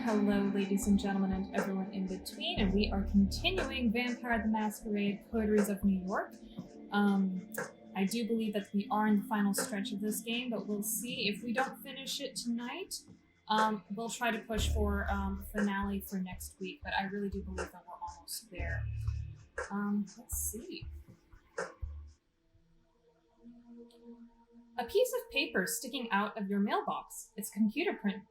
Hello, ladies and gentlemen, and everyone in between, and we are continuing Vampire the Masquerade, Coteries of New York. I do believe that we are in the final stretch of this game, but we'll see. If we don't finish it tonight, we'll try to push for finale for next week, but I really do believe that we're almost there. Let's see. A piece of paper sticking out of your mailbox. It's computer print.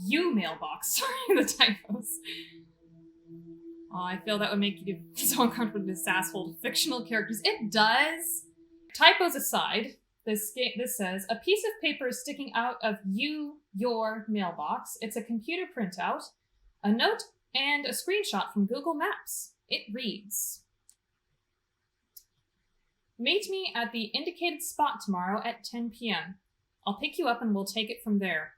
Mailbox. Sorry, the typos. Oh, I feel that would make you so uncomfortable with this asshole to fictional characters. It does. Typos aside, this says, a piece of paper is sticking out of your mailbox. It's a computer printout, a note, and a screenshot from Google Maps. It reads, meet me at the indicated spot tomorrow at 10 p.m. I'll pick you up and we'll take it from there.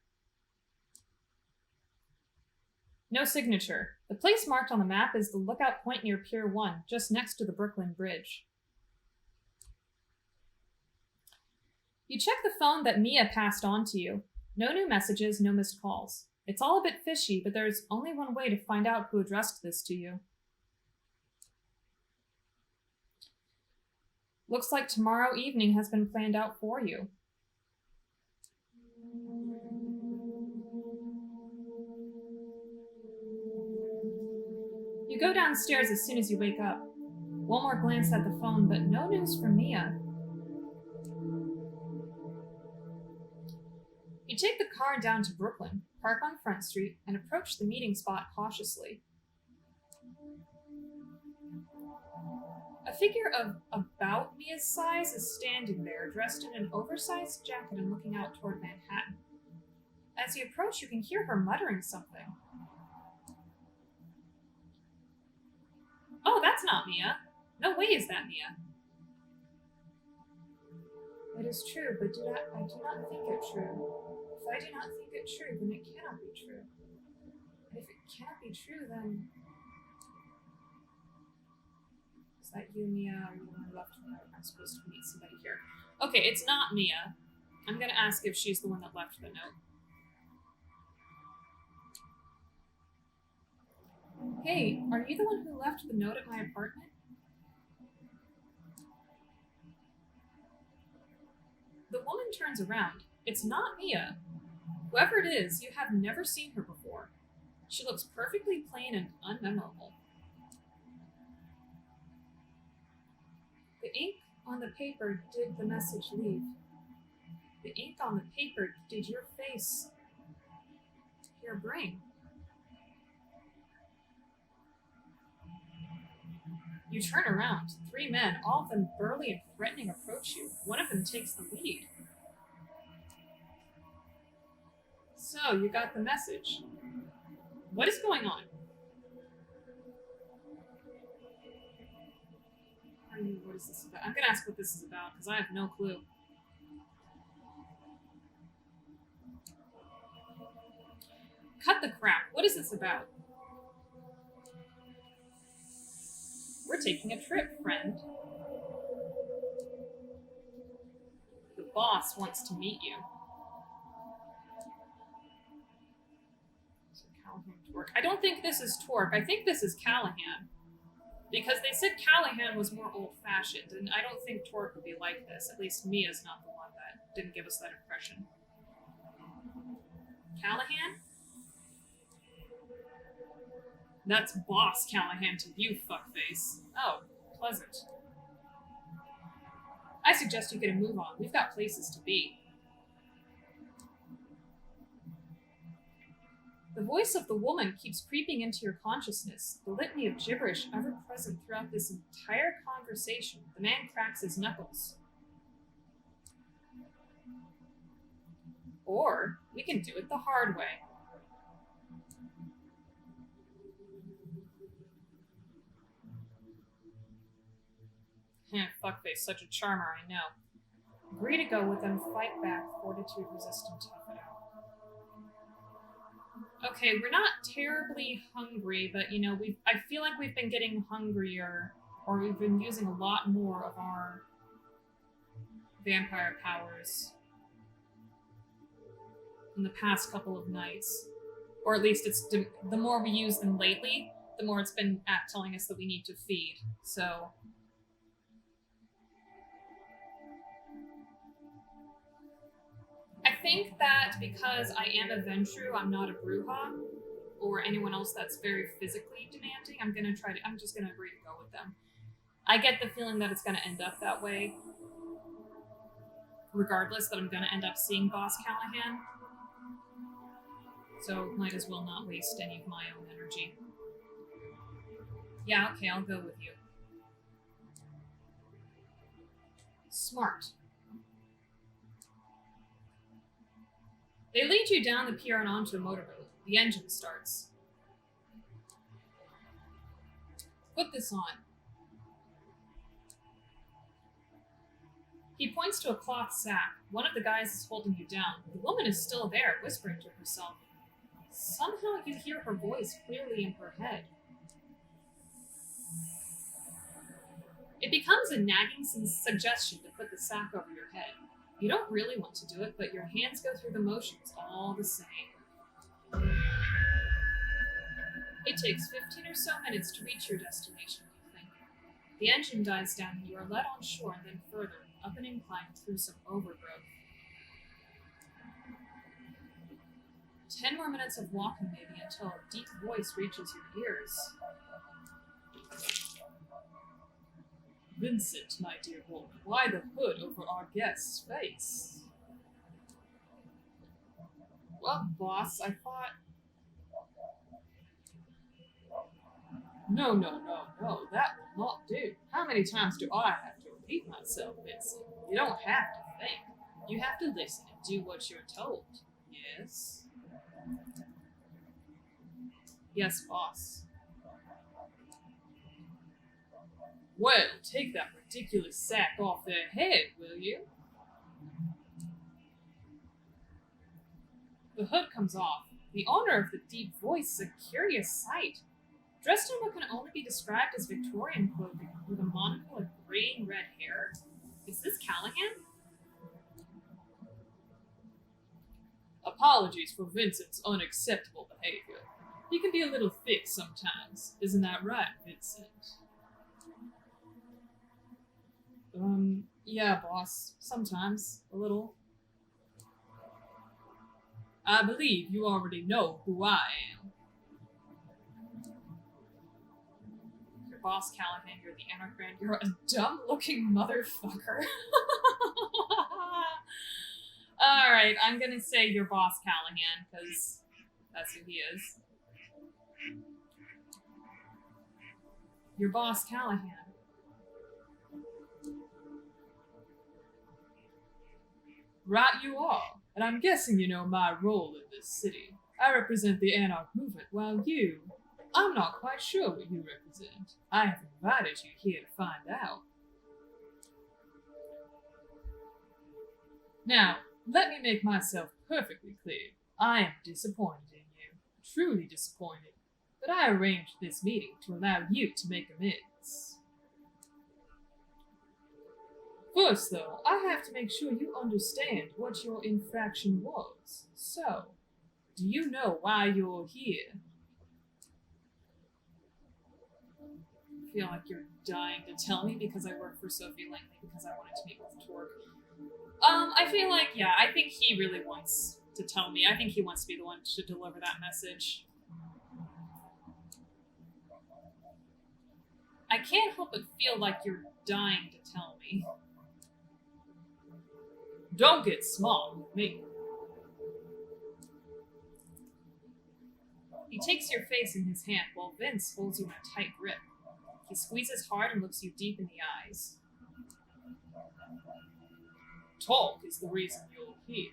No signature. The place marked on the map is the lookout point near Pier 1, just next to the Brooklyn Bridge. You check the phone that Mia passed on to you. No new messages, no missed calls. It's all a bit fishy, but there's only one way to find out who addressed this to you. Looks like tomorrow evening has been planned out for you. You go downstairs as soon as you wake up. One more glance at the phone, but no news from Mia. You take the car down to Brooklyn, park on Front Street, and approach the meeting spot cautiously. A figure of about Mia's size is standing there, dressed in an oversized jacket and looking out toward Manhattan. As you approach, you can hear her muttering something. Oh, that's not Mia. No way is that Mia. It is true, but I do not think it true. If I do not think it true, then it cannot be true. And if it cannot be true, then... Is that you, Mia? Are you the one who left the note? I'm supposed to meet somebody here. Okay, it's not Mia. I'm gonna ask if she's the one that left the note. Hey, are you the one who left the note at my apartment? The woman turns around. It's not Mia. Whoever it is, you have never seen her before. She looks perfectly plain and unmemorable. The ink on the paper did the message leave. The ink on the paper did your face here bring. You turn around. 3 men, all of them burly and threatening, approach you. One of them takes the lead. So, you got the message. What is going on? What is this about? I'm gonna ask what this is about, because I have no clue. Cut the crap. What is this about? We're taking a trip, friend. The boss wants to meet you. So Callahan, Torque. I don't think this is Torque. I think this is Callahan. Because they said Callahan was more old-fashioned, and I don't think Torque would be like this. At least Mia's not the one that didn't give us that impression. Callahan? That's Boss Callahan to you, fuckface. Oh, pleasant. I suggest you get a move on. We've got places to be. The voice of the woman keeps creeping into your consciousness, the litany of gibberish ever present throughout this entire conversation. The man cracks his knuckles. Or we can do it the hard way. Fuckface, such a charmer, I know. Agree to go with them, fight back, fortitude, resist, and tough it out. Okay, we're not terribly hungry, but you know, I feel like we've been getting hungrier, or we've been using a lot more of our vampire powers in the past couple of nights. Or at least the more we use them lately, the more it's been telling us that we need to feed. So... I think that because I am a Ventru, I'm not a Bruja, or anyone else that's very physically demanding, I'm just gonna agree to go with them. I get the feeling that it's gonna end up that way. Regardless, that I'm gonna end up seeing Boss Callahan. So might as well not waste any of my own energy. Yeah, okay, I'll go with you. Smart. They lead you down the pier and onto a motorboat. The engine starts. Put this on. He points to a cloth sack. One of the guys is holding you down. The woman is still there, whispering to herself. Somehow you hear her voice clearly in her head. It becomes a nagging suggestion to put the sack over your head. You don't really want to do it, but your hands go through the motions all the same. It takes 15 or so minutes to reach your destination, you think. The engine dies down and you are led on shore and then further, up an incline through some overgrowth. 10 more minutes of walking maybe until a deep voice reaches your ears. Vincent, my dear boy, why the hood over our guest's face? Well, boss, I thought... No, that will not do. How many times do I have to repeat myself, Vincent? You don't have to think. You have to listen and do what you're told. Yes? Yes, boss. Well, take that ridiculous sack off their head, will you? The hood comes off. The owner of the deep voice is a curious sight. Dressed in what can only be described as Victorian clothing, with a monocle of graying red hair. Is this Callahan? Apologies for Vincent's unacceptable behavior. He can be a little thick sometimes. Isn't that right, Vincent? Yeah, boss. Sometimes. A little. I believe you already know who I am. You're Boss Callahan, you're the anagram, you're a dumb-looking motherfucker. Alright, I'm gonna say you're Boss Callahan, because that's who he is. You're Boss Callahan. Right you are, and I'm guessing you know my role in this city. I represent the Anarch movement, while you... I'm not quite sure what you represent. I have invited you here to find out. Now, let me make myself perfectly clear. I am disappointed in you, truly disappointed, but I arranged this meeting to allow you to make amends. First, though, I have to make sure you understand what your infraction was. So, do you know why you're here? I feel like you're dying to tell me because I work for Sophie Langley because I wanted to meet with Torque. I feel like, yeah, I think he really wants to tell me. I think he wants to be the one to deliver that message. I can't help but feel like you're dying to tell me. Don't get small with me. He takes your face in his hand while Vince holds you in a tight grip. He squeezes hard and looks you deep in the eyes. Talk is the reason you're here.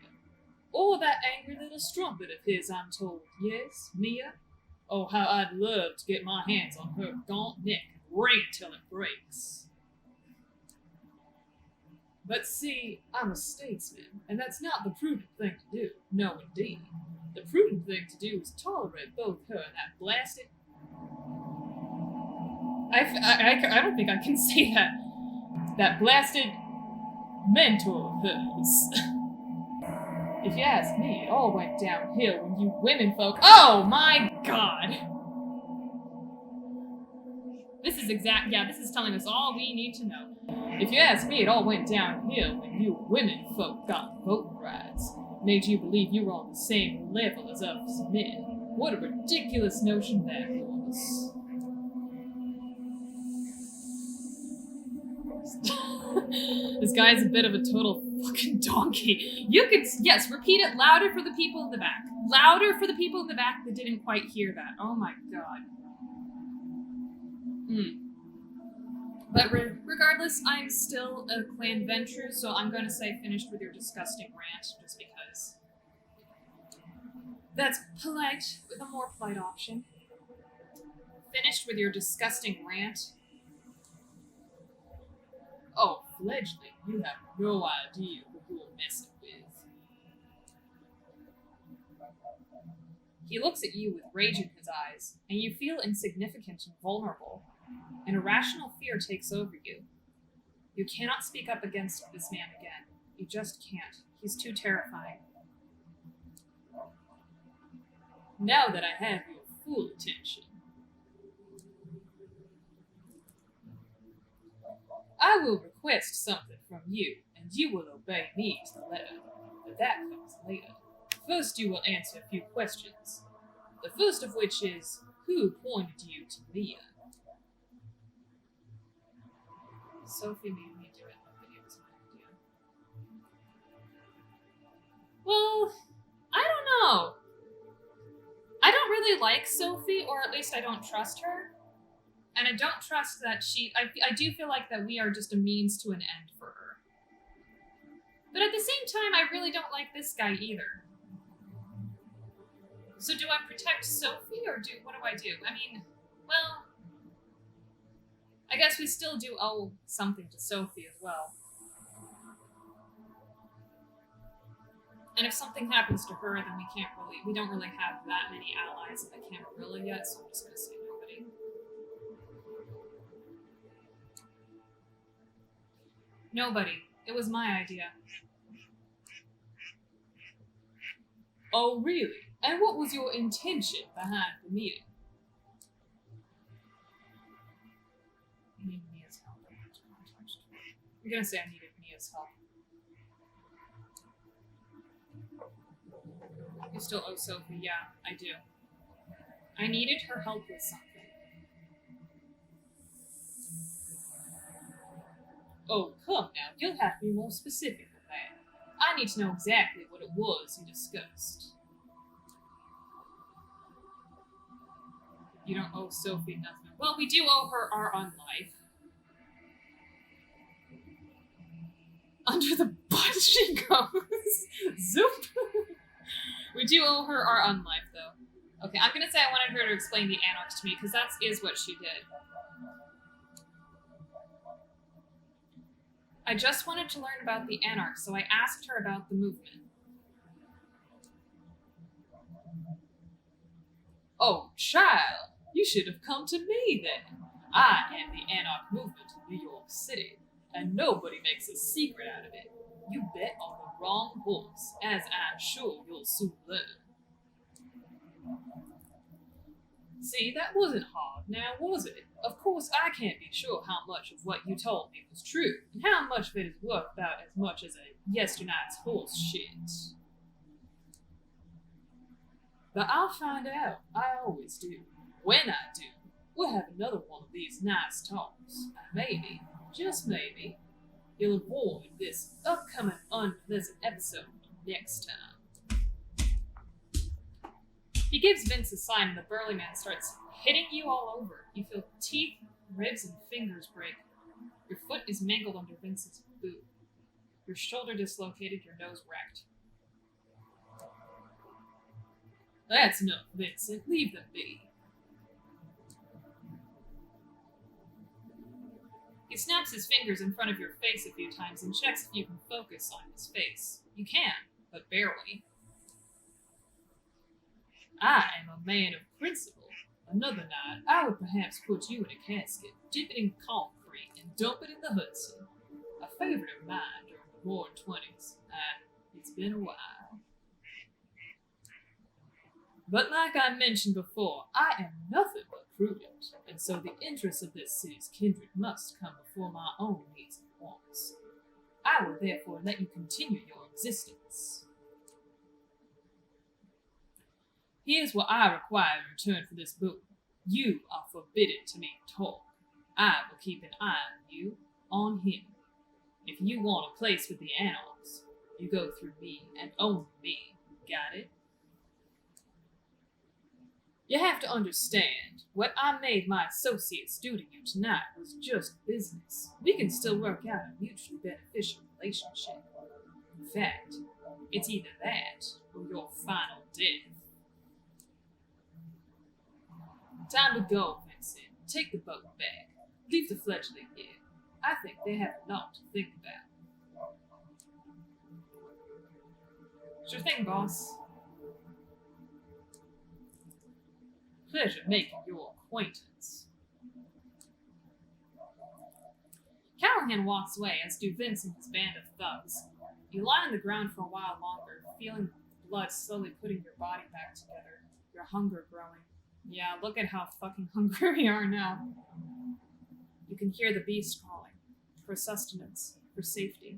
Or that angry little strumpet of his, I'm told. Yes, Mia? Oh, how I'd love to get my hands on her gaunt neck and wring it till it breaks. But see, I'm a statesman, and that's not the prudent thing to do. No, indeed. The prudent thing to do is tolerate both her and that blasted... I don't think I can say that. That blasted mentor of hers. If you ask me, it all went downhill when you women folk— Oh my god! This is this is telling us all we need to know. If you ask me, it all went downhill when you women folk got voting rights. Made you believe you were on the same level as us men. What a ridiculous notion that was. This guy's a bit of a total fucking donkey. You could, yes, repeat it louder for the people in the back. Louder for the people in the back that didn't quite hear that. Oh my god. But regardless, I'm still a clan venture, so I'm going to say finished with your disgusting rant, just because that's polite, with a more polite option. Finished with your disgusting rant. Oh, fledgling, you have no idea what you're messing with. He looks at you with rage in his eyes, and you feel insignificant and vulnerable. An irrational fear takes over you. You cannot speak up against this man again. You just can't. He's too terrifying. Now that I have your full attention, I will request something from you, and you will obey me to the letter. But that comes later. First, you will answer a few questions. The first of which is, who pointed you to Mia? Sophie made me do it. Nobody was my idea. Well, I don't know. I don't really like Sophie, or at least I don't trust her. And I don't trust that I do feel like that we are just a means to an end for her. But at the same time, I really don't like this guy either. So do I protect Sophie, or what do I do? I mean, well, I guess we still do owe something to Sophie as well. And if something happens to her, then we don't really have that many allies in the Camarilla yet, so I'm just gonna say nobody. Nobody. It was my idea. Oh, really? And what was your intention behind the meeting? I need Mia's help. I'm gonna say I needed Mia's help. You still owe Sophie? Yeah, I do. I needed her help with something. Oh, come now, you'll have to be more specific than that. I need to know exactly what it was you discussed. You don't owe Sophie nothing. Well, we do owe her our unlife. Under the butt she goes. Zoop. We do owe her our unlife, though. Okay, I'm gonna say I wanted her to explain the anarchs to me, because that is what she did. I just wanted to learn about the anarchs, so I asked her about the movement. Oh, child, you should have come to me then. I am the anarch movement in New York City, and nobody makes a secret out of it. You bet on the wrong horse, as I'm sure you'll soon learn. See, that wasn't hard, now was it? Of course, I can't be sure how much of what you told me was true, and how much of it is worth about as much as a yesternight's horse shit. But I'll find out. I always do. When I do, we'll have another one of these nice talks, and maybe, just maybe, you'll avoid this upcoming unpleasant episode next time. He gives Vince a sign, and the burly man starts hitting you all over. You feel teeth, ribs, and fingers break. Your foot is mangled under Vince's boot. Your shoulder dislocated, your nose wrecked. That's enough, Vincent. Leave them be. He snaps his fingers in front of your face a few times and checks if you can focus on his face. You can, but barely. I am a man of principle. Another night, I would perhaps put you in a casket, dip it in concrete, and dump it in the Hudson. A favorite of mine during the roaring 20s. It's been a while. But like I mentioned before, I am nothing but prudent, and so the interests of this city's kindred must come before my own needs and wants. I will therefore let you continue your existence. Here's what I require in return for this boon. You are forbidden to make talk. I will keep an eye on you, on him. If you want a place with the animals, you go through me and only me. Got it? You have to understand, what I made my associates do to you tonight was just business. We can still work out a mutually beneficial relationship. In fact, it's either that or your final death. Time to go, Vincent. Take the boat back. Leave the fledgling here. I think they have a lot to think about. Sure thing, boss. Pleasure making your acquaintance. Callahan walks away, as do Vince and his band of thugs. You lie on the ground for a while longer, feeling blood slowly putting your body back together, your hunger growing. Yeah, look at how fucking hungry we are now. You can hear the beast calling, for sustenance, for safety,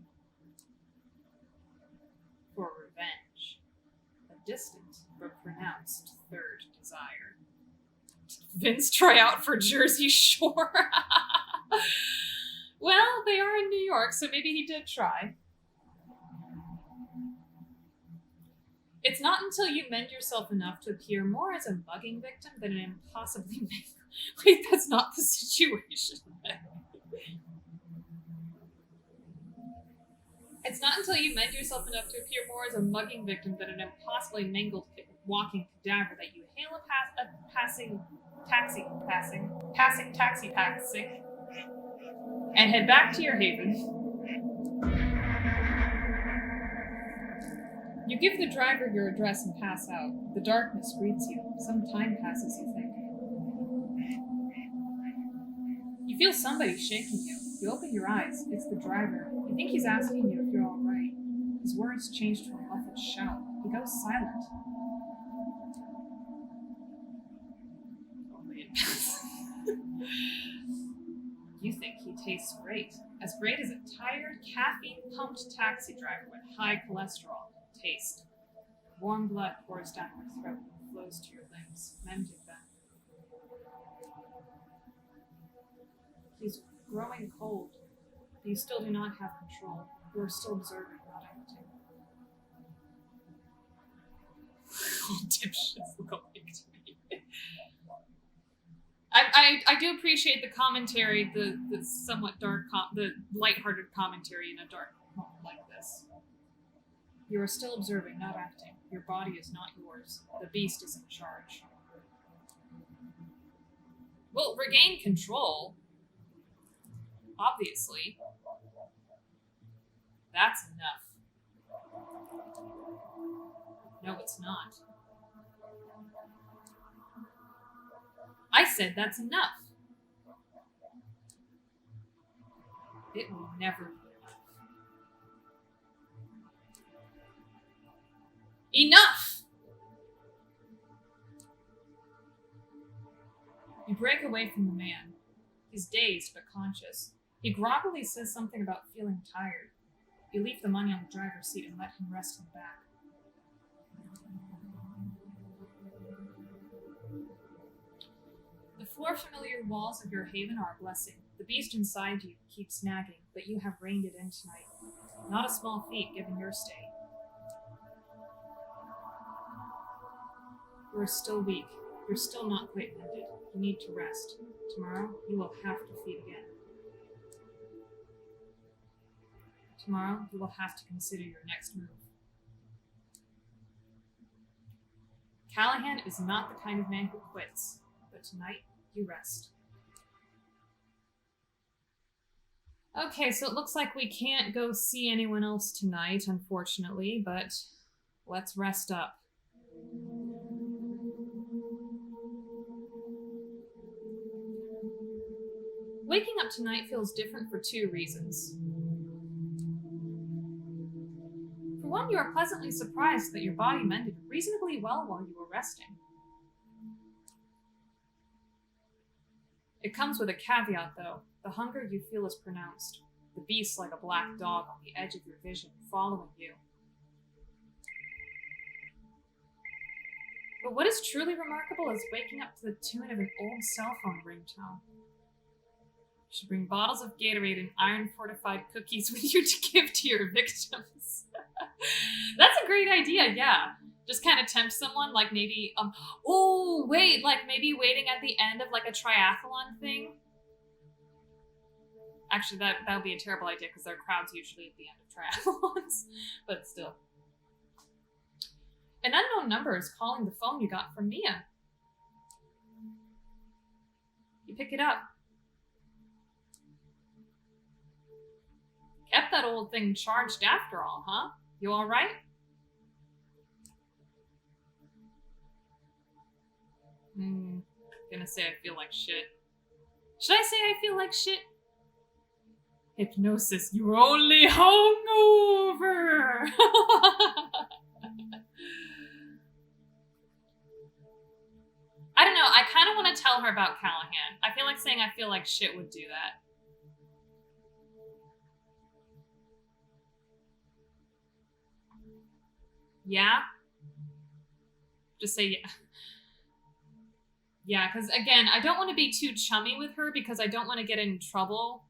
for revenge. A distant but pronounced third desire. Vince try out for Jersey Shore. Well, they are in New York, so maybe he did try. It's not until you mend yourself enough to appear more as a mugging victim than an impossibly Wait, that's not the situation. It's not until you mend yourself enough to appear more as a mugging victim than an impossibly mangled walking cadaver that you hail a passing taxi and head back to your haven. You give the driver your address and pass out. The darkness greets you. Some time passes, you think. You feel somebody shaking you. You open your eyes. It's the driver. You think he's asking you if you're all right. His words change to a muffled shout. He goes silent. Only it passes. You think he tastes great. As great as a tired, caffeine-pumped taxi driver with high cholesterol. Taste. Warm blood pours down your throat and flows to your limbs, mending them. He's growing cold, but you still do not have control. You are still observing, not acting. All dipshits look alike to me. I do appreciate the commentary, the somewhat dark, the lighthearted commentary in a dark moment like this. You are still observing, not acting. Your body is not yours. The beast is in charge. Well, regain control. Obviously. That's enough. No, it's not. I said that's enough. It will never be enough. Enough! You break away from the man. He's dazed but conscious. He groggily says something about feeling tired. You leave the money on the driver's seat and let him rest in the back. The floor familiar walls of your haven are a blessing. The beast inside you keeps nagging, but you have reined it in tonight. Not a small feat given your stay. You are still weak. You're still not quite mended. You need to rest. Tomorrow, you will have to feed again. Tomorrow, you will have to consider your next move. Callahan is not the kind of man who quits, but tonight, you rest. Okay, so it looks like we can't go see anyone else tonight, unfortunately, but let's rest up. Waking up tonight feels different for two reasons. For one, you are pleasantly surprised that your body mended reasonably well while you were resting. It comes with a caveat, though. The hunger you feel is pronounced. The beast like a black dog on the edge of your vision, following you. But what is truly remarkable is waking up to the tune of an old cell phone ringtone. You should bring bottles of Gatorade and iron-fortified cookies with you to give to your victims. That's a great idea, yeah. Just kind of tempt someone, like maybe, oh, wait, like maybe waiting at the end of like a triathlon thing. Actually, that would be a terrible idea because there are crowds usually at the end of triathlons, but still. An unknown number is calling the phone you got from Mia. You pick it up. Kept that old thing charged after all, huh? You all right? Gonna say I feel like shit. Should I say I feel like shit? Hypnosis, you're only hungover! I don't know, I kind of want to tell her about Callahan. I feel like saying I feel like shit would do that. Yeah? Just say yeah. Yeah, because again, I don't want to be too chummy with her because I don't want to get in trouble.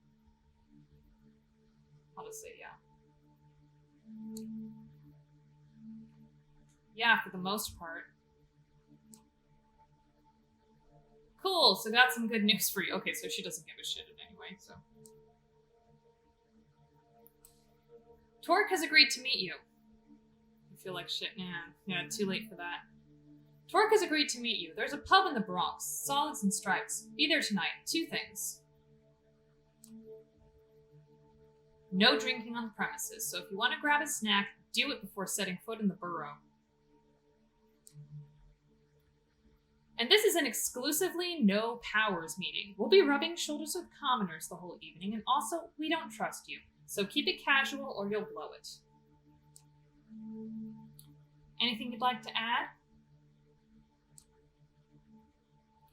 I'll just say yeah. Yeah, for the most part. Cool, so got some good news for you. Okay, so she doesn't give a shit anyway, so. Torque has agreed to meet you. You feel like shit? Yeah, too late for that. Torque has agreed to meet you. There's a pub in the Bronx, Solids and Stripes. Be there tonight. 2 things. No drinking on the premises, so if you want to grab a snack, do it before setting foot in the borough. And this is an exclusively no powers meeting. We'll be rubbing shoulders with commoners the whole evening, and also, we don't trust you. So keep it casual or you'll blow it. Anything you'd like to add?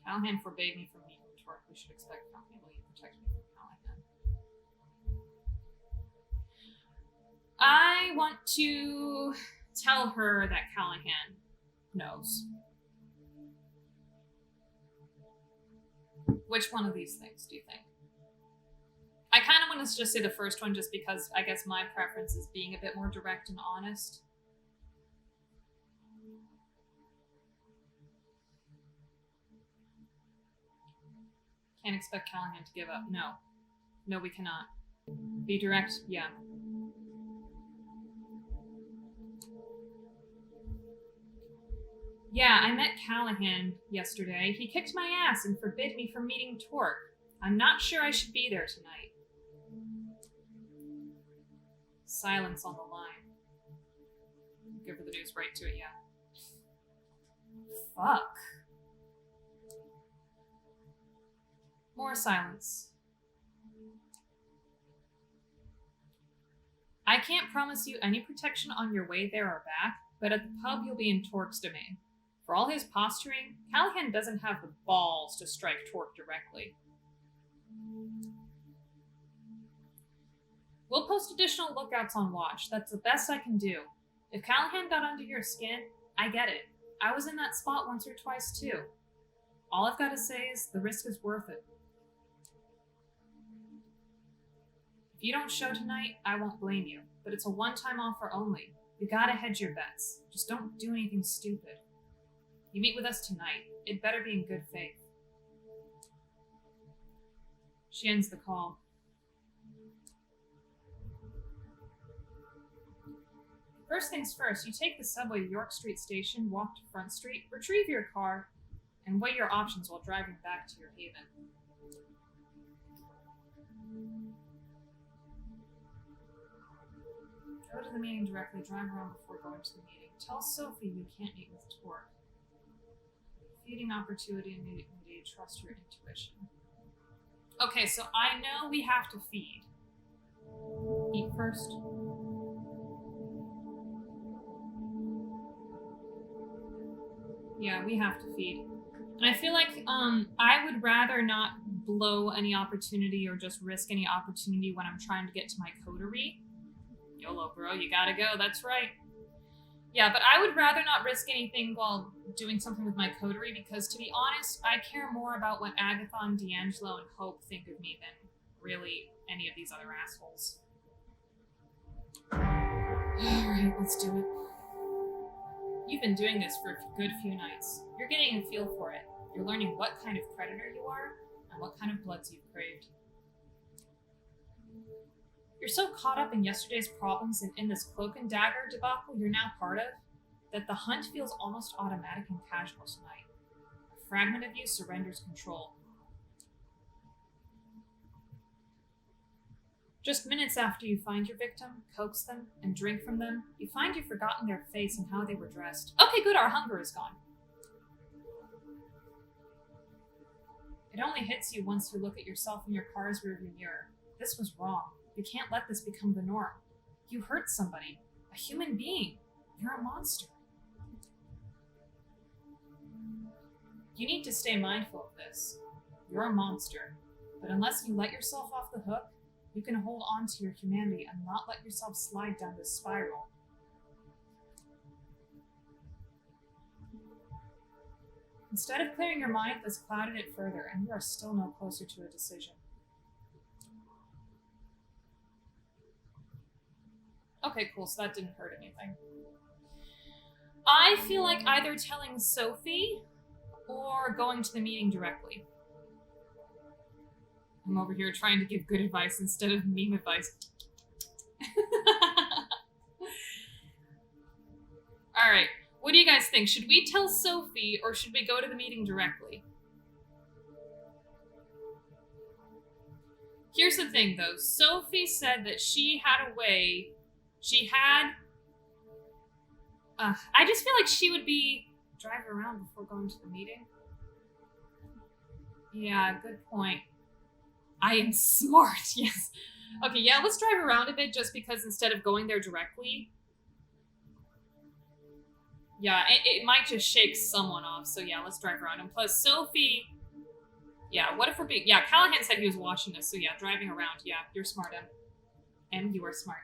Callahan forbade me from meeting Torque. We should expect company. Will you protect me from Callahan? I want to tell her that Callahan knows. Which one of these things do you think? I kind of want to just say the first one just because I guess my preference is being a bit more direct and honest. Can't expect Callahan to give up. No. No, we cannot. Be direct, yeah. Yeah, I met Callahan yesterday. He kicked my ass and forbid me from meeting Torque. I'm not sure I should be there tonight. Silence on the line. Give her the news right to it, yeah. Fuck. More silence. I can't promise you any protection on your way there or back, but at the pub you'll be in Torque's domain. For all his posturing, Callahan doesn't have the balls to strike Torque directly. We'll post additional lookouts on watch. That's the best I can do. If Callahan got under your skin, I get it. I was in that spot once or twice too. All I've got to say is the risk is worth it. If you don't show tonight, I won't blame you, but it's a one-time offer only. You gotta hedge your bets. Just don't do anything stupid. You meet with us tonight. It better be in good faith. She ends the call. First things first, you take the subway to York Street Station, walk to Front Street, retrieve your car, and weigh your options while driving back to your haven. Go to the meeting directly, drive around before going to the meeting. Tell Sophie you can't meet with Torque. Feeding opportunity and indeed trust your intuition. Okay, so I know we have to feed. Eat first. Yeah, we have to feed. And I feel like I would rather not blow any opportunity or just risk any opportunity when I'm trying to get to my coterie. YOLO, bro, you gotta go, that's right. Yeah, but I would rather not risk anything while doing something with my coterie because, to be honest, I care more about what Agathon, D'Angelo, and Hope think of me than really any of these other assholes. Alright, let's do it. You've been doing this for a good few nights. You're getting a feel for it. You're learning what kind of predator you are and what kind of bloods you've craved. You're so caught up in yesterday's problems and in this cloak and dagger debacle you're now part of, that the hunt feels almost automatic and casual tonight. A fragment of you surrenders control. Just minutes after you find your victim, coax them, and drink from them, you find you've forgotten their face and how they were dressed. Okay, good, our hunger is gone. It only hits you once you look at yourself in your car's rearview mirror. This was wrong. You can't let this become the norm. You hurt somebody. A human being. You're a monster. You need to stay mindful of this. You're a monster. But unless you let yourself off the hook, you can hold on to your humanity and not let yourself slide down this spiral. Instead of clearing your mind, this clouded it further, and you are still no closer to a decision. Okay, cool, so that didn't hurt anything. I feel like either telling Sophie or going to the meeting directly. I'm over here trying to give good advice instead of meme advice. Alright, what do you guys think? Should we tell Sophie or should we go to the meeting directly? Here's the thing though, Sophie said that she had a way, I just feel like she would be driving around before going to the meeting. Yeah, good point. I am smart, yes. Okay, yeah, let's drive around a bit just because instead of going there directly. Yeah, it might just shake someone off, so yeah, let's drive around. And plus, Sophie... Yeah, what if we're being... Yeah, Callahan said he was watching us, so yeah, driving around. Yeah, you're smart, Em. Em, you are smart.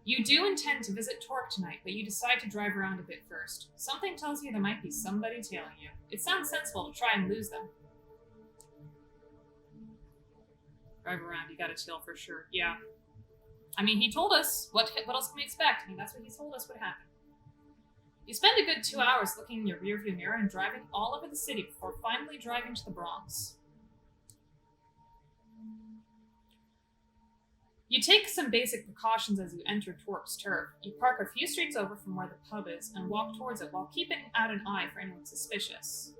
You do intend to visit Torque tonight, but you decide to drive around a bit first. Something tells you there might be somebody tailing you. It sounds sensible to try and lose them. Drive around, you got a tail for sure. Yeah. I mean, he told us. What else can we expect? I mean, that's what he told us would happen. You spend a good 2 hours looking in your rearview mirror and driving all over the city before finally driving to the Bronx. You take some basic precautions as you enter Torque's turf. You park a few streets over from where the pub is and walk towards it while keeping out an eye for anyone suspicious.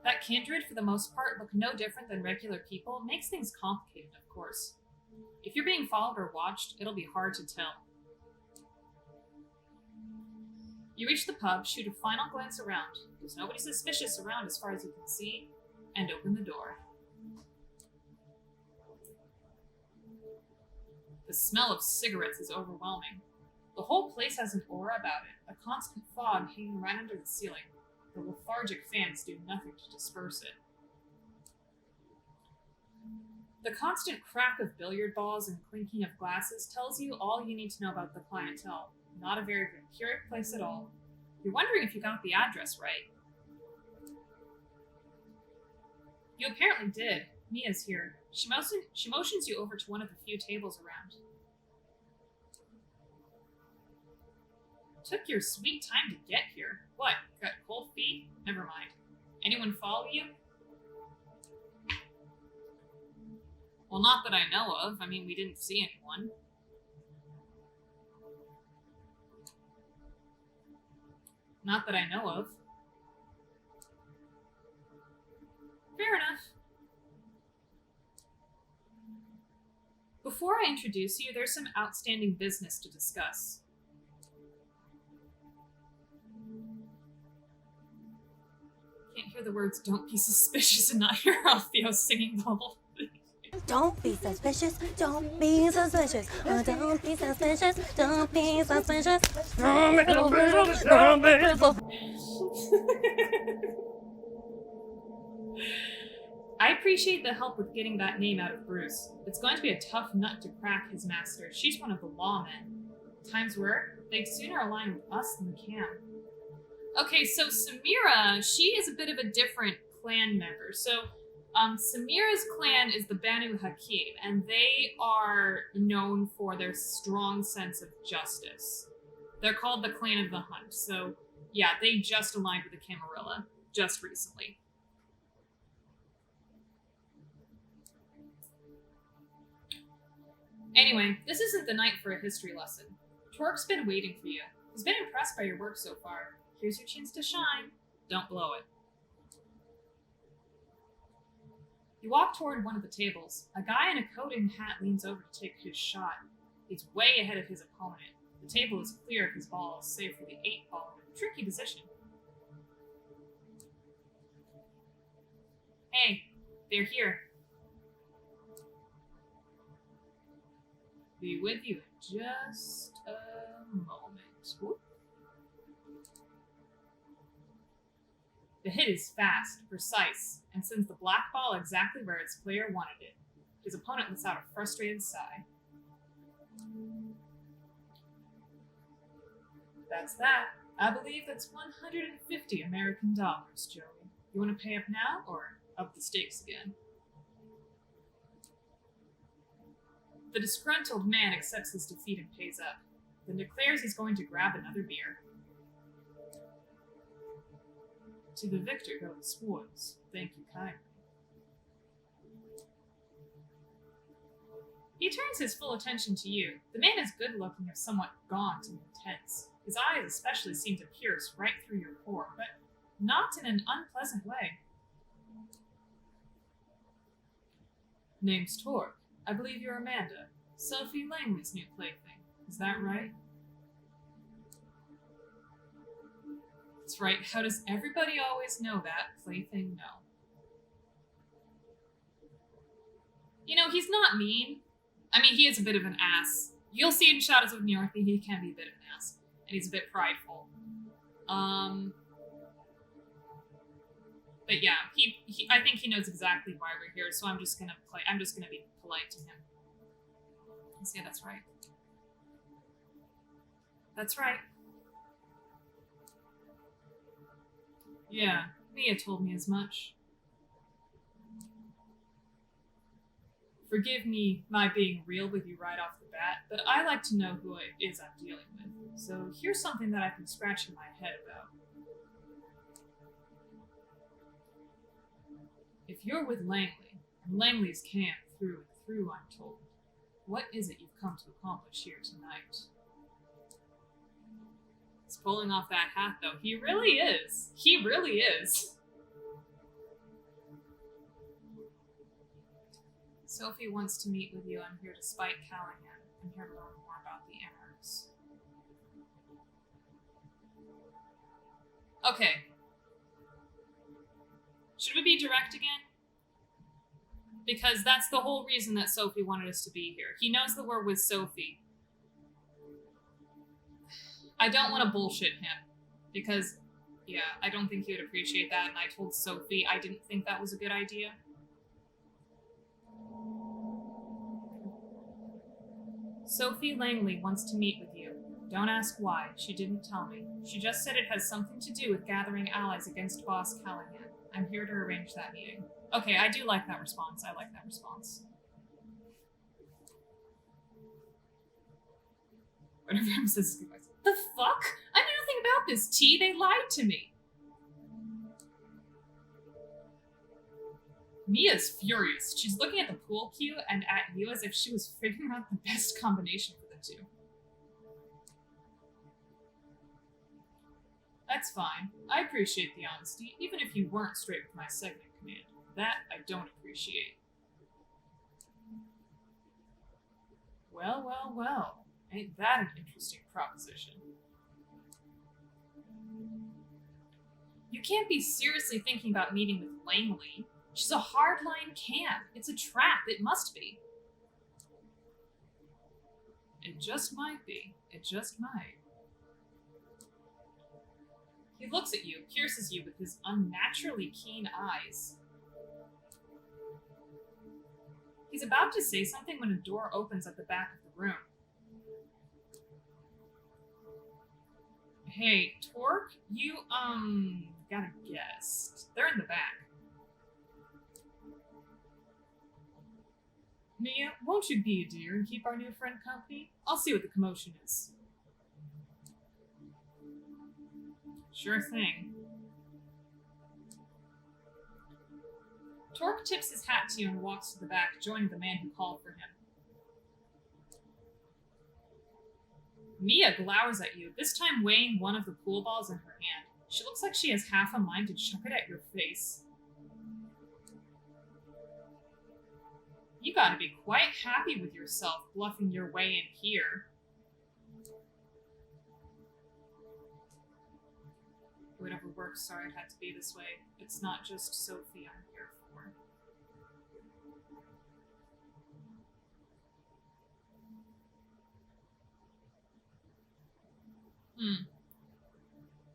That kindred, for the most part, look no different than regular people, makes things complicated, of course. If you're being followed or watched, it'll be hard to tell. You reach the pub, shoot a final glance around. There's nobody suspicious around as far as you can see, and open the door. The smell of cigarettes is overwhelming. The whole place has an aura about it, a constant fog hanging right under the ceiling. The lethargic fans do nothing to disperse it. The constant crack of billiard balls and clinking of glasses tells you all you need to know about the clientele. Not a very vampiric place at all. You're wondering if you got the address right. You apparently did. Mia's here. She motions you over to one of the few tables around. Took your sweet time to get here. What? Got cold feet? Never mind. Anyone follow you? Well, not that I know of. I mean, we didn't see anyone. Not that I know of. Fair enough. Before I introduce you, there's some outstanding business to discuss. Can't hear the words "don't be suspicious" and not hear Alfio singing the whole thing. Don't be suspicious, don't be suspicious, don't be suspicious, don't be suspicious. I appreciate the help with getting that name out of Bruce. It's going to be a tough nut to crack, his master. She's one of the lawmen. Times were, they'd sooner align with us than Cam. Okay, so Samira, she is a bit of a different clan member. So, Samira's clan is the Banu Hakim, and they are known for their strong sense of justice. They're called the Clan of the Hunt. So, yeah, they just aligned with the Camarilla just recently. Anyway, this isn't the night for a history lesson. Torque's been waiting for you. He's been impressed by your work so far. Here's your chance to shine. Don't blow it. You walk toward one of the tables. A guy in a coat and hat leans over to take his shot. He's way ahead of his opponent. The table is clear of his balls, save for the 8 ball in a tricky position. Hey, they're here. Be with you in just a moment. Whoop. The hit is fast, precise, and sends the black ball exactly where its player wanted it. His opponent lets out a frustrated sigh. That's that. I believe that's 150 American dollars, Joey. You want to pay up now, or up the stakes again? The disgruntled man accepts his defeat and pays up, then declares he's going to grab another beer. To the victor go the spoils. Thank you kindly. He turns his full attention to you. The man is good-looking, if somewhat gaunt and intense. His eyes especially seem to pierce right through your core, but not in an unpleasant way. Name's Torque. I believe you're Amanda. Sophie Langley's new plaything. Is that right? That's right. How does everybody always know that? Plaything, no. You know, he's not mean. I mean, he is a bit of an ass. You'll see in Shadows of New York that he can be a bit of an ass. And he's a bit prideful. But yeah, I think he knows exactly why we're here, so I'm just gonna be polite to him. And say that's right. That's right. Yeah, Mia told me as much. Forgive me my being real with you right off the bat, but I like to know who it is I'm dealing with. So here's something that I've been scratching my head about. If you're with Langley, and Langley's camp through and through, I'm told, what is it you've come to accomplish here tonight? He's pulling off that hat, though. He really is. He really is. Sophie wants to meet with you. I'm here to spite Callahan. I'm here to learn more about the Emeralds. Okay. Should we be direct again? Because that's the whole reason that Sophie wanted us to be here. He knows that we're with Sophie. I don't want to bullshit him. Because, yeah, I don't think he would appreciate that, and I told Sophie I didn't think that was a good idea. Sophie Langley wants to meet with you. Don't ask why. She didn't tell me. She just said it has something to do with gathering allies against Boss Callahan. I'm here to arrange that meeting. Okay, I do like that response. I like that response. Whatever him says, the fuck? I knew nothing about this, T. They lied to me. Mia's furious. She's looking at the pool cue and at you as if she was figuring out the best combination for the two. That's fine. I appreciate the honesty, even if you weren't straight with my segment command. That I don't appreciate. Well, well, well. Ain't that an interesting proposition? You can't be seriously thinking about meeting with Langley. She's a hardline camp. It's a trap. It must be. It just might be. It just might. He looks at you, pierces you with his unnaturally keen eyes. He's about to say something when a door opens at the back of the room. Hey, Torque, you, got a guest. They're in the back. Mia, won't you be a dear and keep our new friend company? I'll see what the commotion is. Sure thing. Torque tips his hat to you and walks to the back, joining the man who called for him. Mia glowers at you, this time weighing one of the pool balls in her hand. She looks like she has half a mind to chuck it at your face. You gotta be quite happy with yourself, bluffing your way in here. Whatever works, sorry it had to be this way. It's not just Sophie I'm here for.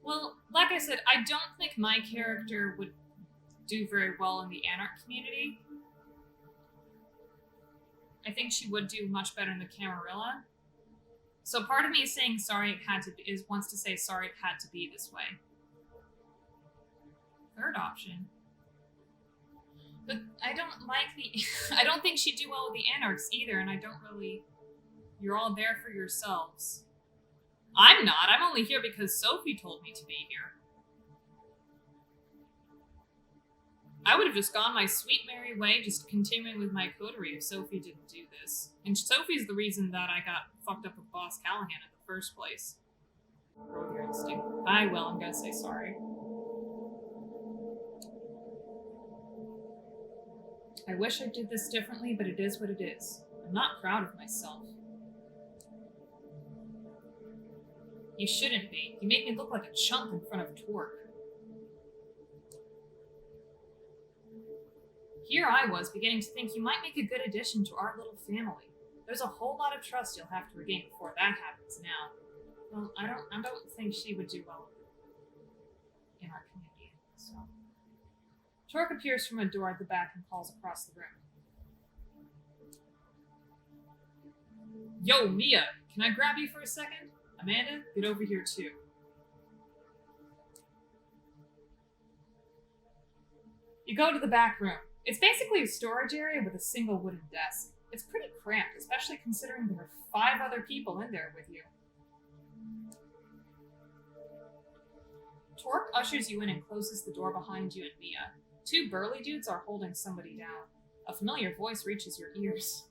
Well, like I said, I don't think my character would do very well in the Anarch community. I think she would do much better in the Camarilla. So part of me is saying sorry it had to be, wants to say sorry it had to be this way. Third option. But I don't like the... I don't think she'd do well with the Anarchs either, and I don't really... You're all there for yourselves. I'm not. I'm only here because Sophie told me to be here. I would have just gone my sweet merry way, just continuing with my coterie if Sophie didn't do this. And Sophie's the reason that I got fucked up with Boss Callahan in the first place. Roll with your instinct. I will. I'm gonna say sorry. I wish I did this differently, but it is what it is. I'm not proud of myself. You shouldn't be. You made me look like a chump in front of Torque. Here I was, beginning to think you might make a good addition to our little family. There's a whole lot of trust you'll have to regain before that happens now. Well, I don't think she would do well in our community, so... Torque appears from a door at the back and calls across the room. Yo, Mia! Can I grab you for a second? Amanda, get over here too. You go to the back room. It's basically a storage area with a single wooden desk. It's pretty cramped, especially considering there are 5 other people in there with you. Torque ushers you in and closes the door behind you and Mia. 2 burly dudes are holding somebody down. A familiar voice reaches your ears.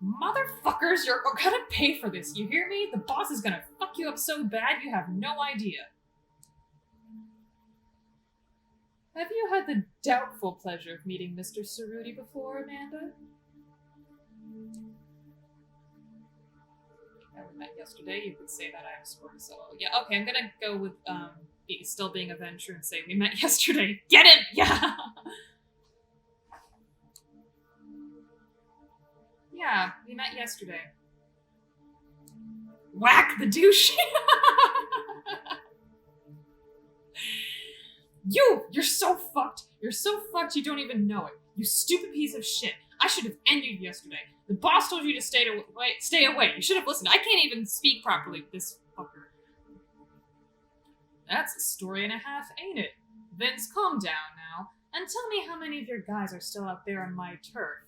Motherfuckers, you're gonna pay for this, you hear me? The boss is gonna fuck you up so bad you have no idea. Have you had the doubtful pleasure of meeting Mr. Cerruti before, Amanda? Yeah, we met yesterday. You could say that I have scored so well. Yeah, okay, I'm gonna go with still being a venture and say we met yesterday. Get him! Yeah! Yeah, we met yesterday. Whack the douche! You're so fucked. You're so fucked you don't even know it. You stupid piece of shit. I should have ended you yesterday. The boss told you to stay away. You should have listened. I can't even speak properly with this fucker. That's a story and a half, ain't it? Vince, calm down now, and tell me how many of your guys are still out there on my turf,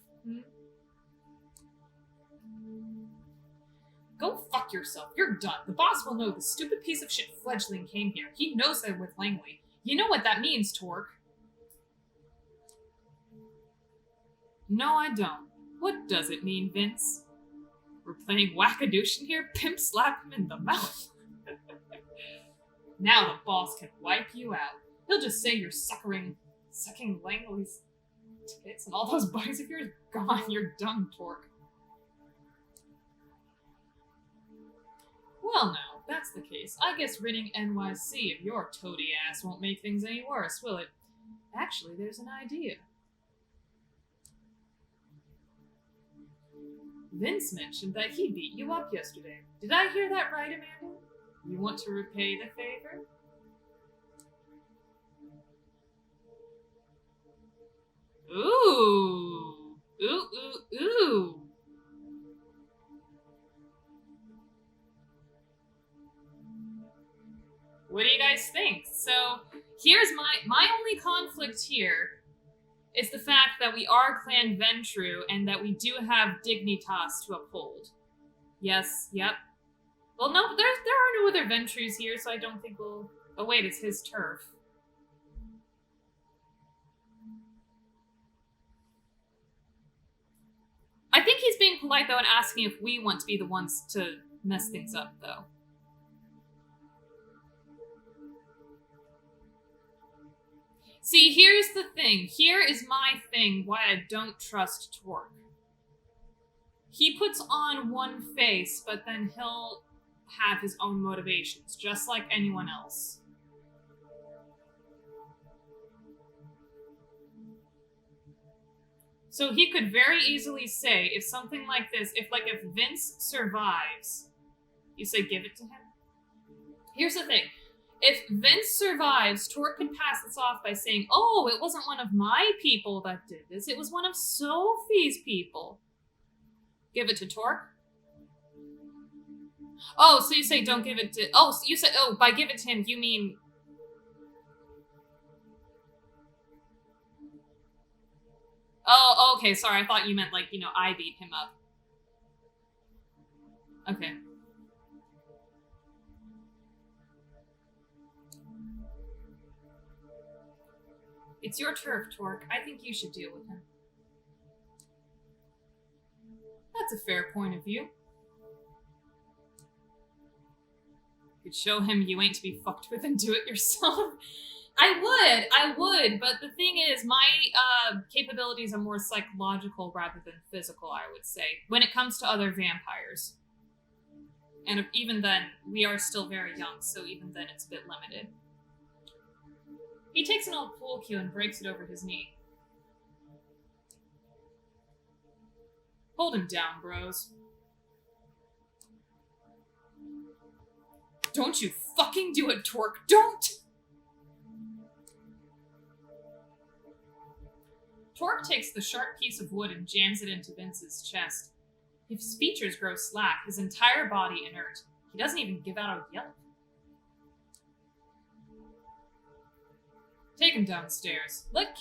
Go fuck yourself. You're done. The boss will know the stupid piece of shit fledgling came here. He knows they're with Langley. You know what that means, Torque. No, I don't. What does it mean, Vince? We're playing whackadoosh here? Pimp slap him in the mouth. Now the boss can wipe you out. He'll just say you're sucking Langley's tits and all those buddies of yours. Gone, you're done, Torque. Well now, if that's the case, I guess ridding NYC of your toady ass won't make things any worse, will it? Actually, there's an idea. Vince mentioned that he beat you up yesterday. Did I hear that right, Amanda? You want to repay the favor? Ooh. Ooh, ooh, ooh. What do you guys think? So, here's my only conflict here is the fact that we are Clan Ventru and that we do have Dignitas to uphold. Yes, yep. Well, no, there are no other Ventrus here, so I don't think we'll... Oh wait, it's his turf. I think he's being polite, though, and asking if we want to be the ones to mess things up, though. See, here's the thing. Here is my thing why I don't trust Torque. He puts on one face, but then he'll have his own motivations, just like anyone else. So he could very easily say, if something like this, if Vince survives, you say give it to him? Here's the thing. If Vince survives, Torque could pass this off by saying, oh, it wasn't one of my people that did this, it was one of Sophie's people. Give it to Torque? Oh, so you say don't give it to... Oh, so you say... Oh, by give it to him, you mean... Oh, okay, sorry, I thought you meant, like, you know, I beat him up. Okay. It's your turf, Torque. I think you should deal with him. That's a fair point of view. You could show him you ain't to be fucked with and do it yourself. I would, but the thing is, my capabilities are more psychological rather than physical, I would say, when it comes to other vampires. And even then, we are still very young, so even then it's a bit limited. He takes an old pool cue and breaks it over his knee. Hold him down, bros. Don't you fucking do it, Torque. Don't! Torque takes the sharp piece of wood and jams it into Vince's chest. His features grow slack, his entire body inert. He doesn't even give out a yelp. Take him downstairs. Let's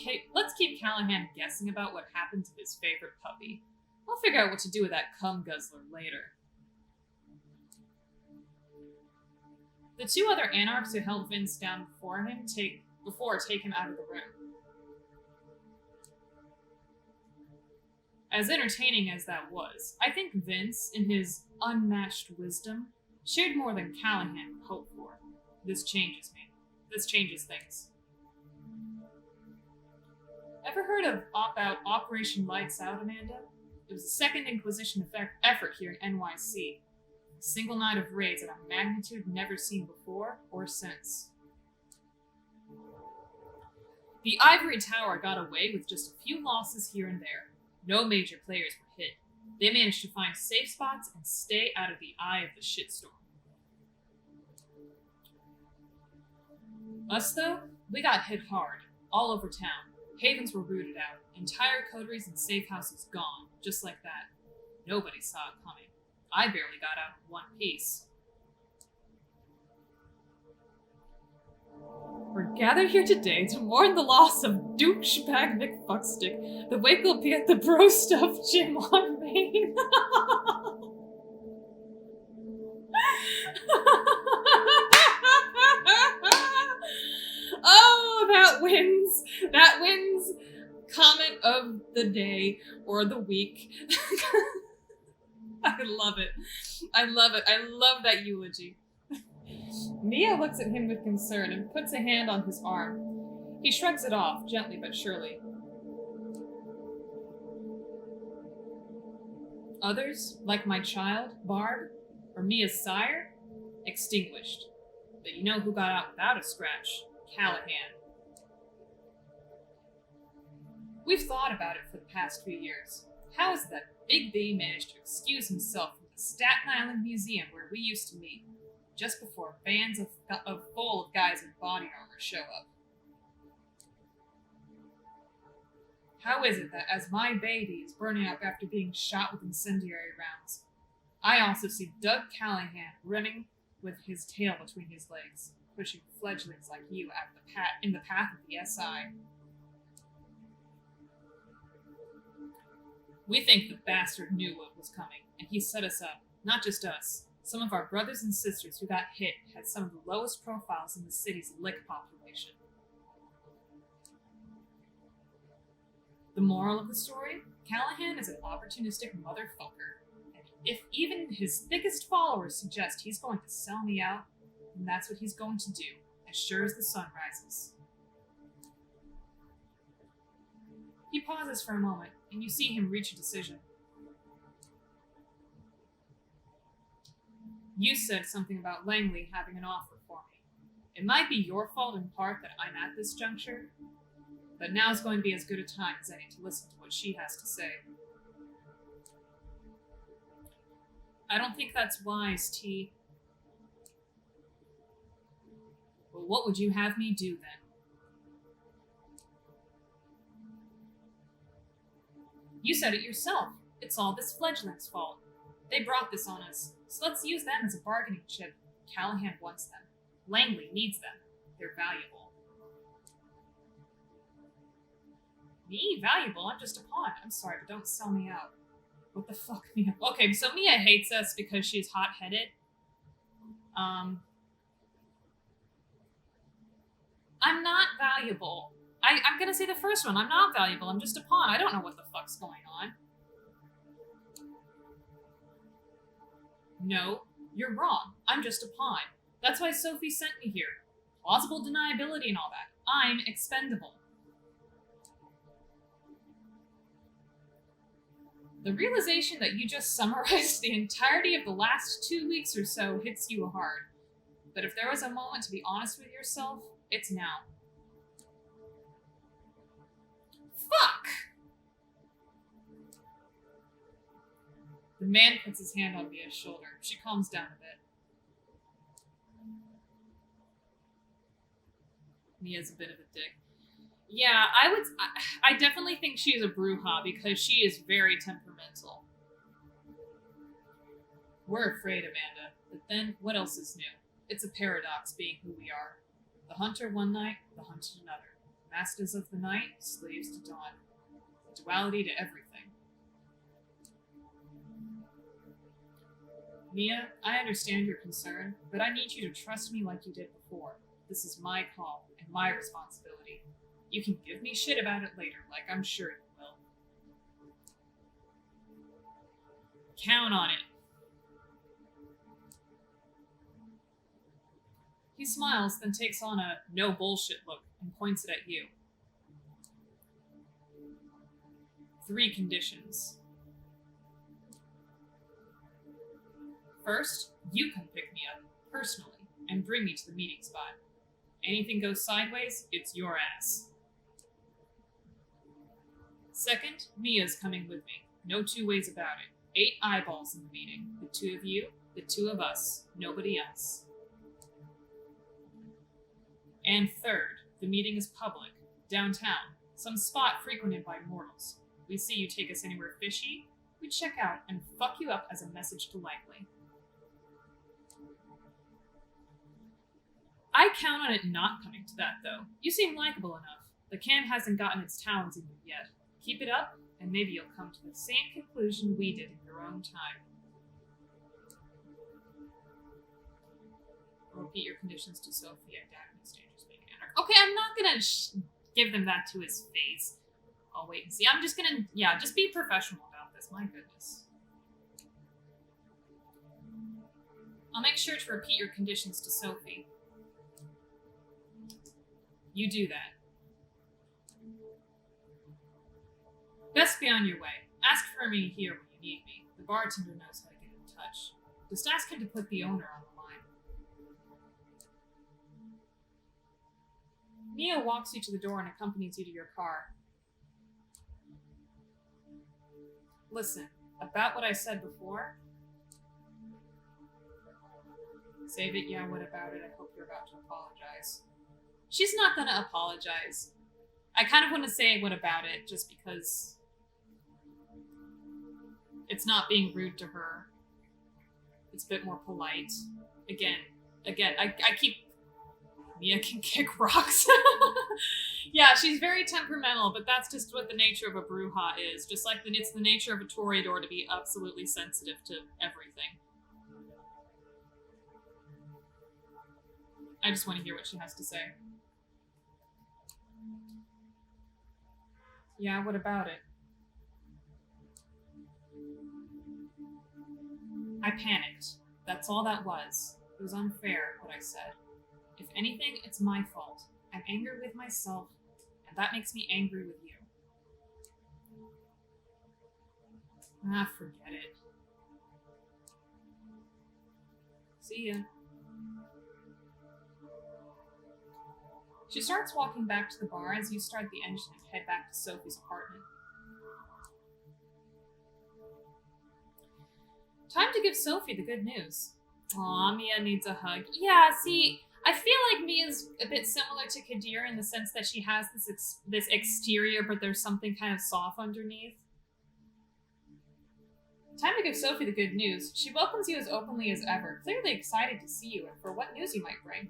keep Callahan guessing about what happened to his favorite puppy. I'll figure out what to do with that cum guzzler later. The two other anarchs who held Vince down take him out of the room. As entertaining as that was, I think Vince, in his unmatched wisdom, shared more than Callahan could hope for. This changes me. This changes things. Ever heard of Operation Lights Out, Amanda? It was a Second Inquisition effort here in NYC. A single night of raids at a magnitude never seen before or since. The Ivory Tower got away with just a few losses here and there. No major players were hit. They managed to find safe spots and stay out of the eye of the shitstorm. Us, though, we got hit hard, all over town. Havens were rooted out, entire coteries and safe houses gone, just like that. Nobody saw it coming. I barely got out in one piece. We're gathered here today to mourn the loss of douchebag McFuckstick. The wake will be at the Bro Stuff Gym on Main. Oh, that wins. That wins comment of the day or the week. I love it. I love it. I love that eulogy. Mia looks at him with concern and puts a hand on his arm. He shrugs it off, gently but surely. Others, like my child, Barb, or Mia's sire, extinguished. But you know who got out without a scratch? Callahan. We've thought about it for the past few years. How has that Big B managed to excuse himself from the Staten Island Museum where we used to meet? just before bands full of guys in body armor show up. How is it that as my baby is burning up after being shot with incendiary rounds, I also see Doug Callahan running with his tail between his legs, pushing fledglings like you in the path of the SI? We think the bastard knew what was coming, and he set us up. Not just us. Some of our brothers and sisters who got hit had some of the lowest profiles in the city's lick population. The moral of the story? Callahan is an opportunistic motherfucker. And if even his thickest followers suggest he's going to sell me out, then that's what he's going to do, as sure as the sun rises. He pauses for a moment, and you see him reach a decision. You said something about Langley having an offer for me. It might be your fault in part that I'm at this juncture, but now's going to be as good a time as any to listen to what she has to say. I don't think that's wise, T. Well, what would you have me do then? You said it yourself. It's all this fledgling's fault. They brought this on us, so let's use them as a bargaining chip. Callahan wants them. Langley needs them. They're valuable. Me? Valuable? I'm just a pawn. I'm sorry, but don't sell me out. What the fuck, Mia? Okay, so Mia hates us because she's hot-headed. I'm not valuable. I'm gonna say the first one. I'm not valuable. I'm just a pawn. I don't know what the fuck's going on. No, you're wrong. I'm just a pawn. That's why Sophie sent me here. Plausible deniability and all that. I'm expendable. The realization that you just summarized the entirety of the last 2 weeks or so hits you hard. But if there was a moment to be honest with yourself, it's now. Fuck! The man puts his hand on Mia's shoulder. She calms down a bit. Mia's a bit of a dick. Yeah, I definitely think she's a bruja because she is very temperamental. We're afraid, Amanda, but then what else is new? It's a paradox being who we are. The hunter one night, the hunted another. Masters of the night, slaves to dawn. A duality to everything. Mia, I understand your concern, but I need you to trust me like you did before. This is my call and my responsibility. You can give me shit about it later, like I'm sure you will. Count on it. He smiles, then takes on a no bullshit look and points it at you. 3 conditions. First, you come pick me up, personally, and bring me to the meeting spot. Anything goes sideways, it's your ass. Second, Mia's coming with me. No 2 ways about it. 8 eyeballs in the meeting. The 2 of you, the 2 of us. Nobody else. And third, the meeting is public. Downtown. Some spot frequented by mortals. We see you take us anywhere fishy, we check out and fuck you up as a message to Langley. I count on it not coming to that, though. You seem likable enough. The can hasn't gotten its talons in you yet. Keep it up, and maybe you'll come to the same conclusion we did in your own time. Repeat your conditions to Sophie. I doubt Miss Danger's being an anarch. Okay, I'm not gonna give them that to his face. I'll wait and see. I'm just gonna, just be professional about this. My goodness. I'll make sure to repeat your conditions to Sophie. You do that. Best be on your way. Ask for me here when you need me. The bartender knows how to get in touch. Just ask him to put the owner on the line. Mia walks you to the door and accompanies you to your car. Listen, about what I said before, Save it? Yeah, what about it? I hope you're about to apologize. She's not gonna apologize. I kind of want to say what about it, just because it's not being rude to her. It's a bit more polite. Again, I keep... Mia can kick rocks. Yeah, she's very temperamental, but that's just what the nature of a Bruja is. Just like it's the nature of a Toreador to be absolutely sensitive to everything. I just want to hear what she has to say. Yeah, what about it? I panicked. That's all that was. It was unfair, what I said. If anything, it's my fault. I'm angry with myself, and that makes me angry with you. Ah, forget it. See ya. She starts walking back to the bar as you start the engine and head back to Sophie's apartment. Time to give Sophie the good news. Aw, Mia needs a hug. Yeah, see, I feel like Mia's a bit similar to Kadir in the sense that she has this exterior, but there's something kind of soft underneath. Time to give Sophie the good news. She welcomes you as openly as ever, clearly excited to see you and for what news you might bring.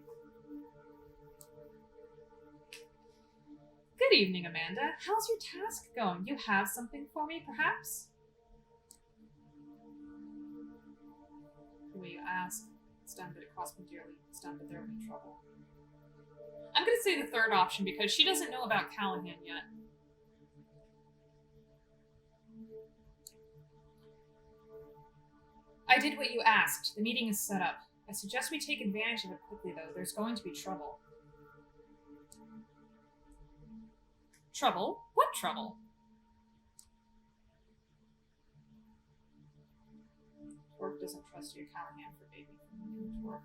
Good evening, Amanda. How's your task going? You have something for me, perhaps? The way you ask, it's done, but it cost me dearly. It's done, but there will be trouble. I'm going to say the third option because she doesn't know about Callahan yet. I did what you asked. The meeting is set up. I suggest we take advantage of it quickly, though. There's going to be trouble. Trouble? What trouble? Torque doesn't trust you, Callahan forbade me from Torque.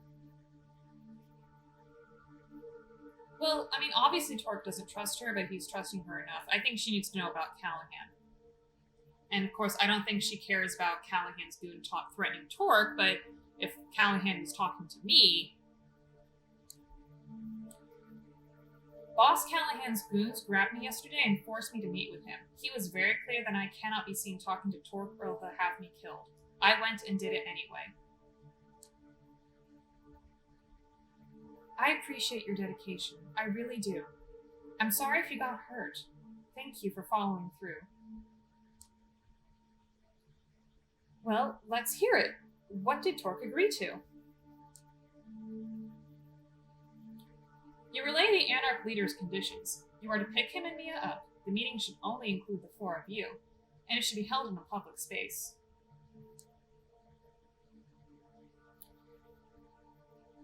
Well, I mean, obviously Torque doesn't trust her, but he's trusting her enough. I think she needs to know about Callahan. And of course, I don't think she cares about Callahan's goon talk threatening Torque, but if Callahan was talking to me... Boss Callahan's goons grabbed me yesterday and forced me to meet with him. He was very clear that I cannot be seen talking to Torque or they'll have me killed. I went and did it anyway. I appreciate your dedication. I really do. I'm sorry if you got hurt. Thank you for following through. Well, let's hear it. What did Torque agree to? You relay the Anarch leader's conditions. You are to pick him and Mia up. The meeting should only include the four of you, and it should be held in a public space.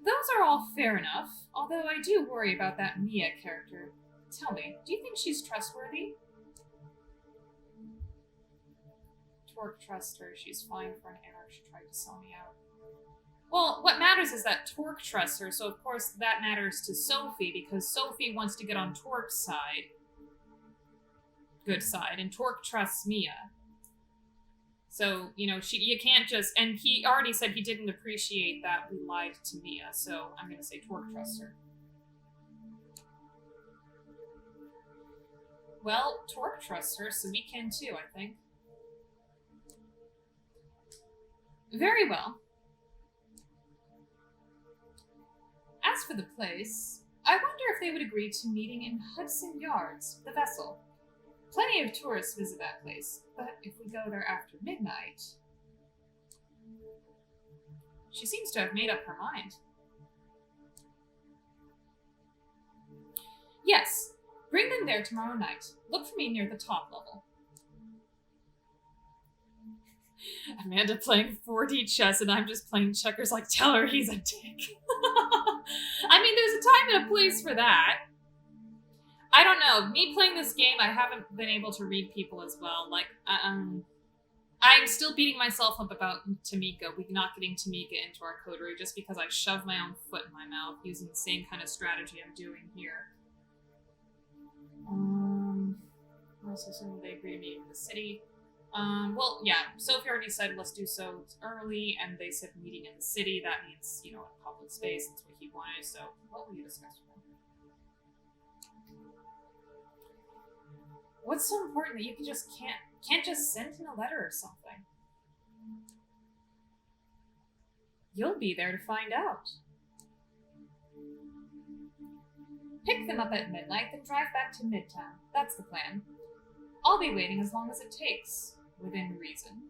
Those are all fair enough, although I do worry about that Mia character. Tell me, do you think she's trustworthy? Torque trusts her. She's fine for an Anarch. She tried to sell me out. Well, what matters is that Torque trusts her, so of course that matters to Sophie, because Sophie wants to get on Torque's side. Good side, and Torque trusts Mia. So, you know, you can't just... And he already said he didn't appreciate that we lied to Mia, so I'm going to say Torque trusts her. Well, Torque trusts her, so we can too, I think. Very well. As for the place, I wonder if they would agree to meeting in Hudson Yards, the vessel. Plenty of tourists visit that place, but if we go there after midnight... She seems to have made up her mind. Yes, bring them there tomorrow night. Look for me near the top level. Amanda playing 4D chess and I'm just playing checkers like, tell her he's a dick. I mean, there's a time and a place for that. I don't know. Me playing this game, I haven't been able to read people as well. Like, I'm still beating myself up about Tamika. We're not getting Tamika into our coterie just because I shoved my own foot in my mouth using the same kind of strategy I'm doing here. Also, soon they agree to meet in the city. Well, yeah, Sophie already said let's do so early, and they said meeting in the city. That means, you know, a public space. That's what he wanted, so what will you discuss with him? What's so important that you can't just send him a letter or something? You'll be there to find out. Pick them up at midnight, then drive back to Midtown. That's the plan. I'll be waiting as long as it takes, within reason.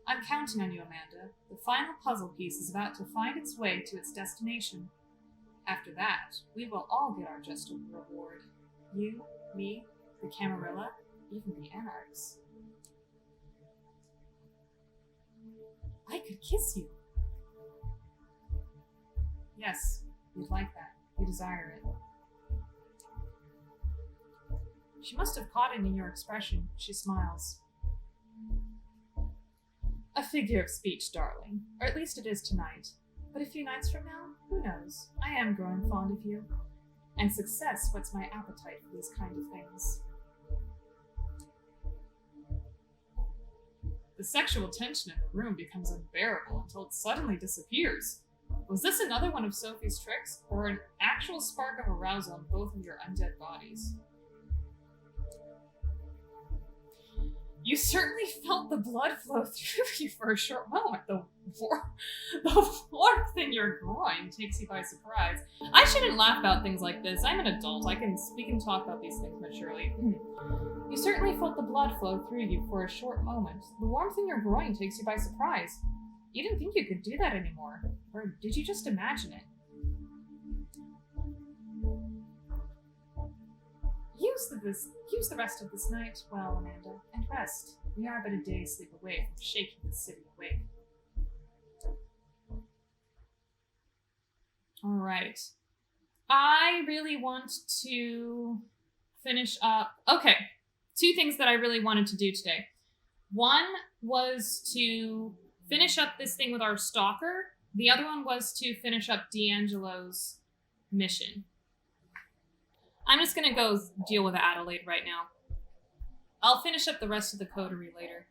I'm counting on you, Amanda. The final puzzle piece is about to find its way to its destination. After that, we will all get our just reward. You, me, the Camarilla, even the Anarchs. I could kiss you. Yes, you'd like that. You desire it. She must have caught it in your expression. She smiles. A figure of speech, darling. Or at least it is tonight. But a few nights from now, who knows? I am growing fond of you. And success whets my appetite for these kind of things. The sexual tension in the room becomes unbearable until it suddenly disappears. Was this another one of Sophie's tricks, or an actual spark of arousal in both of your undead bodies? You certainly felt the blood flow through you for a short moment. The warmth in your groin takes you by surprise. I shouldn't laugh about things like this. I'm an adult. We can talk about these things maturely. You certainly felt the blood flow through you for a short moment. The warmth in your groin takes you by surprise. You didn't think you could do that anymore. Or did you just imagine it? Use the rest of this night well, Amanda, and rest. We are but a day's sleep away from shaking the city awake. Alright. I really want to finish up... Okay, 2 things that I really wanted to do today. One was to finish up this thing with our stalker. The other one was to finish up D'Angelo's mission. I'm just gonna go deal with Adelaide right now. I'll finish up the rest of the coterie later.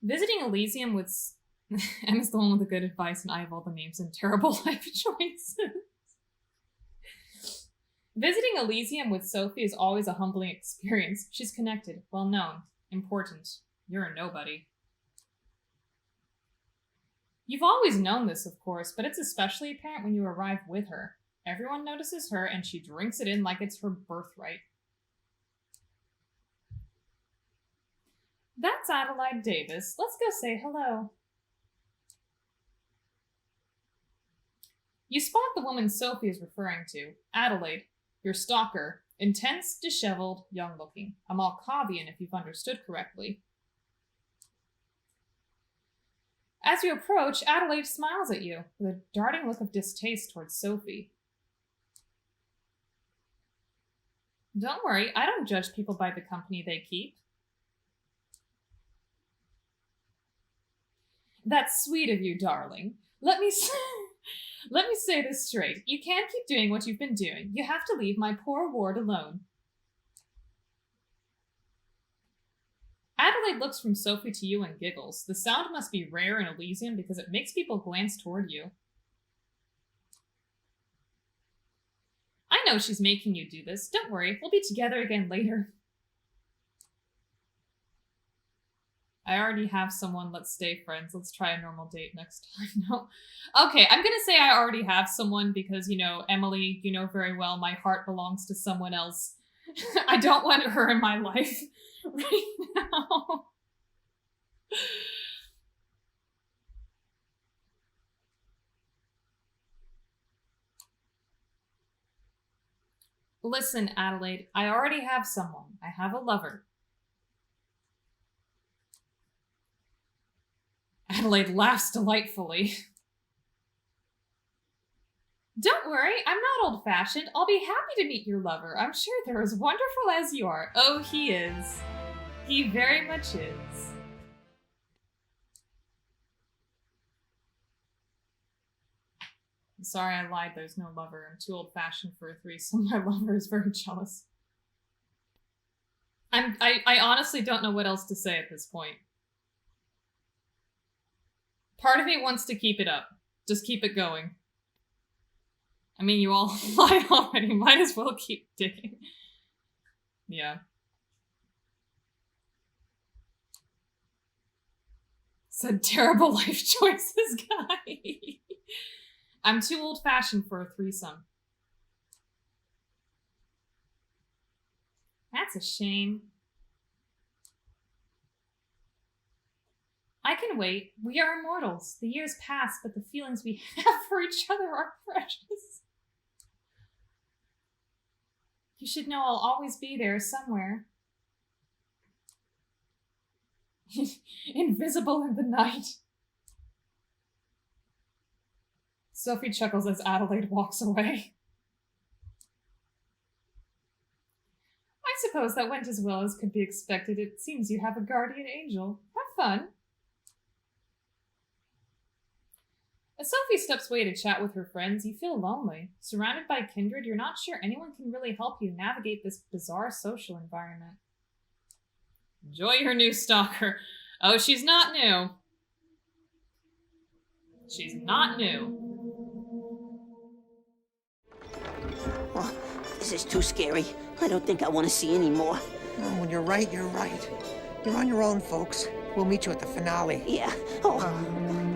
Visiting Elysium with... Emma's the one with the good advice and I have all the names and terrible life choices. Visiting Elysium with Sophie is always a humbling experience. She's connected, well-known, important. You're a nobody. You've always known this, of course, but it's especially apparent when you arrive with her. Everyone notices her, and she drinks it in like it's her birthright. That's Adelaide Davis. Let's go say hello. You spot the woman Sophie is referring to, Adelaide, your stalker, intense, disheveled, young-looking. A Malkavian, if you've understood correctly. As you approach, Adelaide smiles at you, with a darting look of distaste towards Sophie. Don't worry, I don't judge people by the company they keep. That's sweet of you, darling. Let me say this straight. You can't keep doing what you've been doing. You have to leave my poor ward alone. Adelaide looks from Sophie to you and giggles. The sound must be rare in Elysium because it makes people glance toward you. I know she's making you do this. Don't worry, we'll be together again later. I already have someone. Let's stay friends. Let's try a normal date next time. No. Okay, I'm gonna say I already have someone because, you know, Emily, you know very well my heart belongs to someone else. I don't want her in my life right now. Listen, Adelaide, I already have someone. I have a lover. Adelaide laughs delightfully. Don't worry, I'm not old-fashioned. I'll be happy to meet your lover. I'm sure they're as wonderful as you are. Oh, he is. He very much is. Sorry, I lied. There's no lover. I'm too old-fashioned for a threesome. My lover is very jealous. I honestly don't know what else to say at this point. Part of me wants to keep it up. Just keep it going. I mean, you all lied already. Might as well keep digging. Yeah. Said terrible life choices, guy. I'm too old-fashioned for a threesome. That's a shame. I can wait. We are immortals. The years pass, but the feelings we have for each other are precious. You should know I'll always be there somewhere. Invisible in the night. Sophie chuckles as Adelaide walks away. I suppose that went as well as could be expected. It seems you have a guardian angel. Have fun. As Sophie steps away to chat with her friends, you feel lonely. Surrounded by kindred, you're not sure anyone can really help you navigate this bizarre social environment. Enjoy your new stalker. Oh, she's not new. She's not new. Oh, this is too scary. I don't think I want to see any more. Oh, when you're right, you're right. You're on your own, folks. We'll meet you at the finale. Yeah. Oh.